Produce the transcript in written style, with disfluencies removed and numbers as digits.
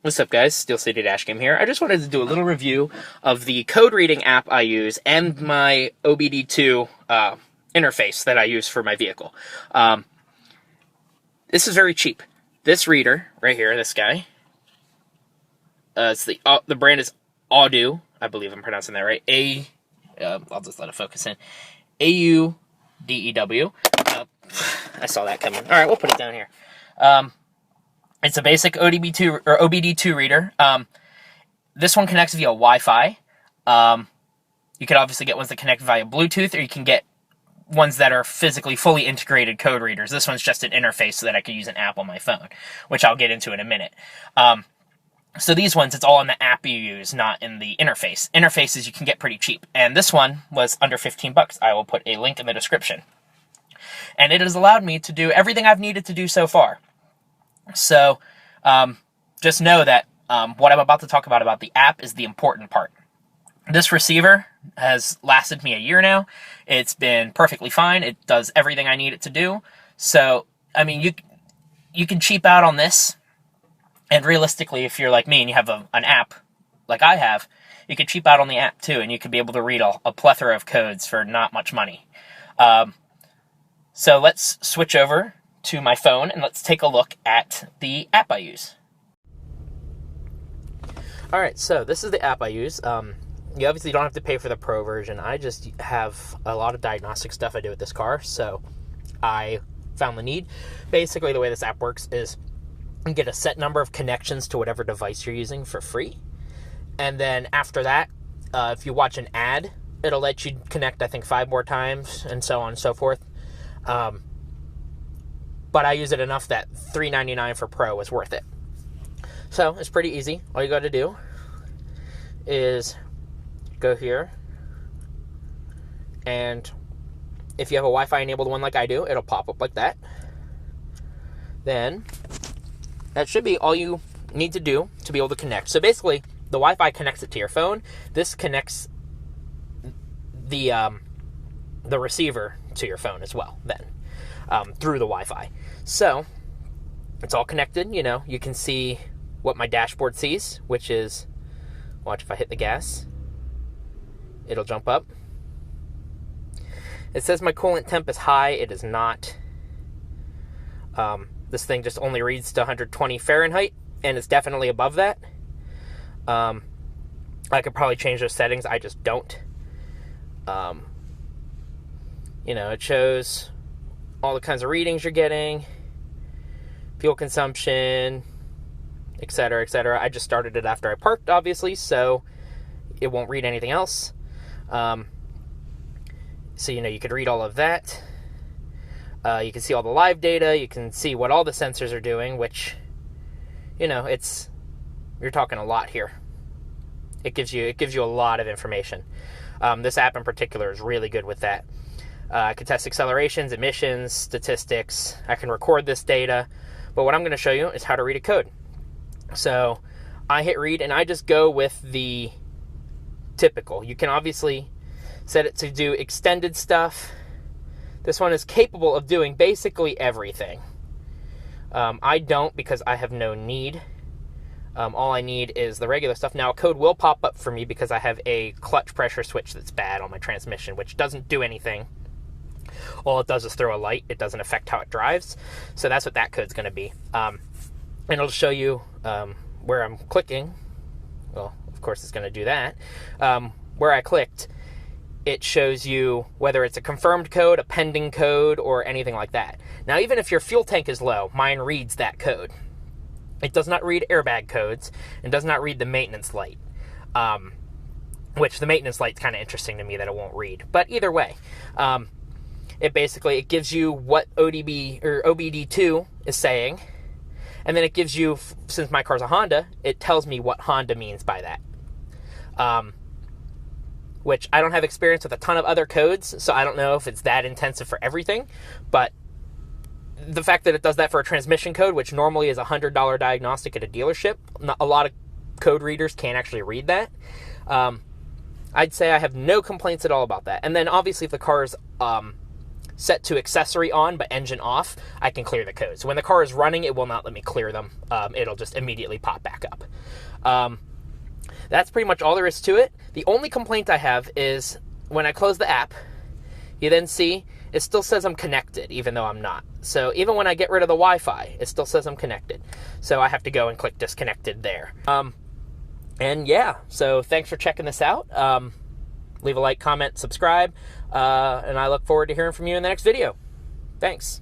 What's up, guys? Steel City Dash Game here. I just wanted to do a little review of the code reading app I use and my OBD2 interface that I use for my vehicle. This is very cheap. This reader right here, this guy, it's the brand is Audew. I believe I'm pronouncing that right. I'll just let it focus in. AUDEW. I saw that coming. All right, we'll put it down here. It's a basic OBD2 or OBD2 reader. This one connects via Wi-Fi. You could obviously get ones that connect via Bluetooth, or you can get ones that are physically fully integrated code readers. This one's just an interface so that I could use an app on my phone, which I'll get into in a minute. So these ones, it's all in the app you use, not in the interface. Interfaces you can get pretty cheap, and this one was under 15 bucks. I will put a link in the description. And it has allowed me to do everything I've needed to do so far. So, just know that what I'm about to talk about the app is the important part. This receiver has lasted me a year now. It's been perfectly fine. It does everything I need it to do. So, I mean, you can cheap out on this. And realistically, if you're like me and you have an app like I have, you could cheap out on the app too, and you could be able to read a plethora of codes for not much money. So let's switch over to my phone and let's take a look at the app I use. Alright, so this is the app I use. You obviously don't have to pay for the pro version. I just have a lot of diagnostic stuff I do with this car, so I found the need. Basically, the way this app works is you get a set number of connections to whatever device you're using for free. And then after that, if you watch an ad, it'll let you connect, I think, 5 more times, and so on and so forth. But I use it enough that $3.99 for Pro was worth it. So it's pretty easy. All you got to do is go here, and if you have a Wi-Fi enabled one like I do, it'll pop up like that. Then that should be all you need to do to be able to connect. So basically, the Wi-Fi connects it to your phone. This connects the receiver to your phone as well, then, through the Wi-Fi. So it's all connected. You know, you can see what my dashboard sees, which is, watch if I hit the gas, it'll jump up. It says my coolant temp is high. It is not. This thing just only reads to 120 Fahrenheit, and it's definitely above that. I could probably change those settings. I just don't. You know, it shows all the kinds of readings you're getting, fuel consumption, etc., etc. I just started it after I parked, obviously, so it won't read anything else. So, you know, you could read all of that. You can see all the live data. You can see what all the sensors are doing, which, you know, you're talking a lot here. It gives you a lot of information. This app in particular is really good with that. I can test accelerations, emissions, statistics. I can record this data. But what I'm going to show you is how to read a code. So I hit read, and I just go with the typical. You can obviously set it to do extended stuff. This one is capable of doing basically everything. I don't, because I have no need. All I need is the regular stuff. Now, a code will pop up for me because I have a clutch pressure switch that's bad on my transmission, which doesn't do anything. All it does is throw a light. It doesn't affect how it drives. So that's what that code's going to be. And it'll show you where I'm clicking. Well, of course, it's going to do that. Where I clicked, it shows you whether it's a confirmed code, a pending code, or anything like that. Now, even if your fuel tank is low, mine reads that code. It does not read airbag codes, and does not read the maintenance light, which the maintenance light's kind of interesting to me that it won't read. But either way, it gives you what OBD2 is saying, and then it gives you, since my car's a Honda, it tells me what Honda means by that. Which I don't have experience with a ton of other codes, so I don't know if it's that intensive for everything, but the fact that it does that for a transmission code, which normally is a $100 diagnostic at a dealership, a lot of code readers can't actually read that. I'd say I have no complaints at all about that. And then obviously if the car is set to accessory on but engine off, I can clear the codes. When the car is running, it will not let me clear them. It'll just immediately pop back up. That's pretty much all there is to it. The only complaint I have is when I close the app, you then see it still says I'm connected, even though I'm not. So even when I get rid of the Wi-Fi, it still says I'm connected. So I have to go and click disconnected there. And yeah, so thanks for checking this out. Leave a like, comment, subscribe, and I look forward to hearing from you in the next video. Thanks.